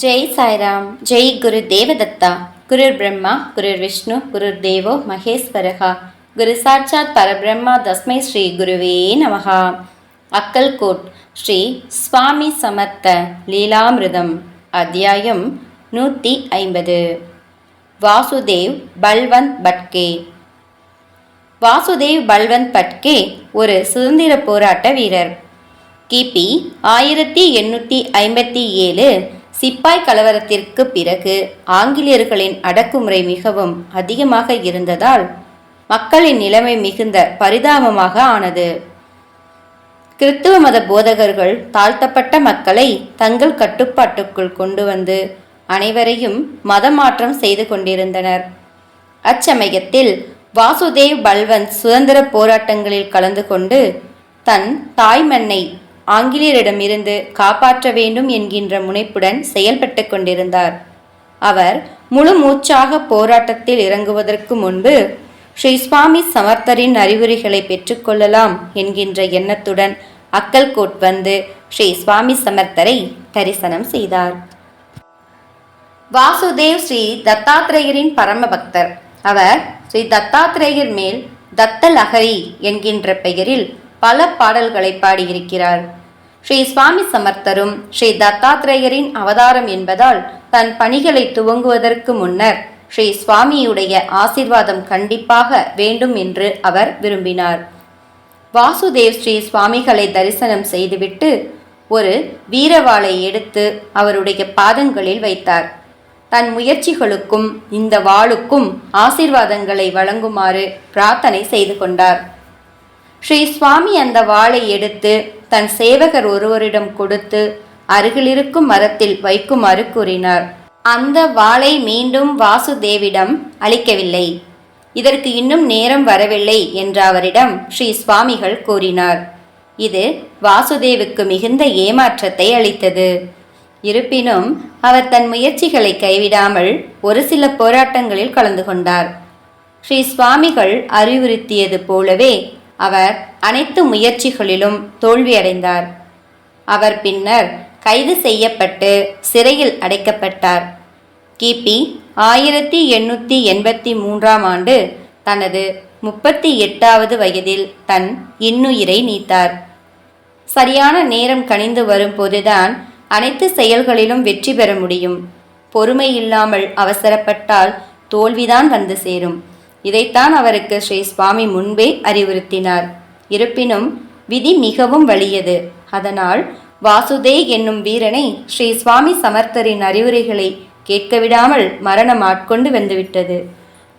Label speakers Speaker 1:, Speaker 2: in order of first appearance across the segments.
Speaker 1: ஜெய் சாய்ராம். ஜெய் குரு தேவதத்தா. குருர் பிரம்மா குருர் விஷ்ணு குருர் தேவோ மகேஸ்வரகா. குரு சாட்சாத் பரபிரம்மா தஸ்மை ஸ்ரீ குருவே நமகா. அக்கல்கோட் ஸ்ரீ சுவாமி சமர்த்த லீலாமிருதம். அத்தியாயம் 150. வாசுதேவ் பல்வந்த் பட்கே. வாசுதேவ் பல்வந்த் பட்கே ஒரு சுதந்திர போராட்ட வீரர். கிபி 1857 சிப்பாய் கலவரத்திற்கு பிறகு ஆங்கிலேயர்களின் அடக்குமுறை மிகவும் அதிகமாக இருந்ததால் மக்களின் நிலைமை மிகுந்த பரிதாபமாக ஆனது. கிறித்துவ மத போதகர்கள் தாழ்த்தப்பட்ட மக்களை தங்கள் கட்டுப்பாட்டுக்குள் கொண்டு வந்து அனைவரையும் மதமாற்றம் செய்து கொண்டிருந்தனர். அச்சமயத்தில் வாசுதேவ் பல்வந்த் சுதந்திர போராட்டங்களில் கலந்து கொண்டு தன் தாய்மண்ணை ஆங்கிலேயரிடமிருந்து காப்பாற்ற வேண்டும் என்கின்ற முனைப்புடன் செயல்பட்டு கொண்டிருந்தார். அவர் முழு மூச்சாக போராட்டத்தில் இறங்குவதற்கு முன்பு ஸ்ரீ சுவாமி சமர்த்தரின் அறிவுரைகளை பெற்றுக்கொள்ளலாம் என்கின்ற எண்ணத்துடன் அக்கல்கோட் வந்து ஸ்ரீ சுவாமி சமர்த்தரை தரிசனம் செய்தார். வாசுதேவ் ஸ்ரீ தத்தாத்ரேயரின் பரம பக்தர். அவர் ஸ்ரீ தத்தாத்ரேயர் மேல் தத்த லஹரி என்கின்ற பெயரில் பல பாடல்களை பாடியிருக்கிறார். ஸ்ரீ சுவாமி சமர்த்தரும் ஸ்ரீ தத்தாத்ரேயரின் அவதாரம் என்பதால் தன் பணிகளை துவங்குவதற்கு முன்னர் ஸ்ரீ சுவாமியுடைய ஆசீர்வாதம் கண்டிப்பாக வேண்டும் என்று அவர் விரும்பினார். வாசுதேவ் ஸ்ரீ சுவாமிகளை தரிசனம் செய்துவிட்டு ஒரு வீரவாளை எடுத்து அவருடைய பாதங்களில் வைத்தார். தன் முயற்சிகளுக்கும் இந்த வாளுக்கும் ஆசீர்வாதங்களை வழங்குமாறு பிரார்த்தனை செய்து கொண்டார். ஸ்ரீ சுவாமி அந்த வாளை எடுத்து தன் சேவகர் ஒருவரிடம் கொடுத்து அருகிலிருக்கும் மரத்தில் வைக்குமாறு கூறினார். அந்த வாளை மீண்டும் வாசுதேவிடம் அளிக்கவில்லை. இதற்கு இன்னும் நேரம் வரவில்லை என்ற அவரிடம் ஸ்ரீ சுவாமிகள் கூறினார். இது வாசுதேவுக்கு மிகுந்த ஏமாற்றத்தை அளித்தது. இருப்பினும் அவர் தன் முயற்சிகளை கைவிடாமல் ஒரு சில போராட்டங்களில் கலந்து கொண்டார். ஸ்ரீ சுவாமிகள் அறிவுறுத்தியது போலவே அவர் அனைத்து முயற்சிகளிலும் தோல்வியடைந்தார். அவர் பின்னர் கைது செய்யப்பட்டு சிறையில் அடைக்கப்பட்டார். கிபி 1883 ஆண்டு தனது 38வது வயதில் தன் இன்னுயிரை நீத்தார். சரியான நேரம் கனிந்து வரும்போதுதான் அனைத்து செயல்களிலும் வெற்றி பெற முடியும். பொறுமை இல்லாமல் அவசரப்பட்டால் தோல்விதான் வந்து சேரும். இதைத்தான் அவருக்கு ஸ்ரீ சுவாமி முன்பே அறிவுறுத்தினார். இருப்பினும் விதி மிகவும் வலியது. அதனால் வாசுதேவ் என்னும் வீரனை ஸ்ரீ சுவாமி சமர்த்தரின் அறிவுரைகளை கேட்க விடாமல் மரணம் ஆட்கொண்டு வந்துவிட்டது.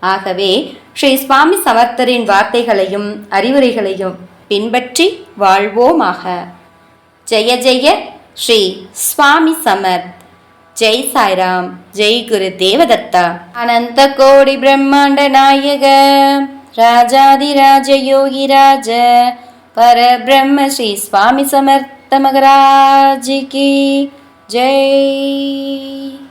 Speaker 1: ஆகவே ஸ்ரீ சுவாமி சமர்த்தரின் வார்த்தைகளையும் அறிவுரைகளையும் பின்பற்றி வாழ்வோமாக. ஜெய ஜெய ஸ்ரீ சுவாமி சமர்த். ஜெய் சாய்ராம். ஜெய் குரு தேவதத்தா. அனந்த கோடி பிரம்மாண்ட நாயக ராஜாதிராஜ யோகிராஜ பரபிரம்ம ஸ்ரீ சுவாமி சமர்த்த மகராஜ் கி ஜெய்.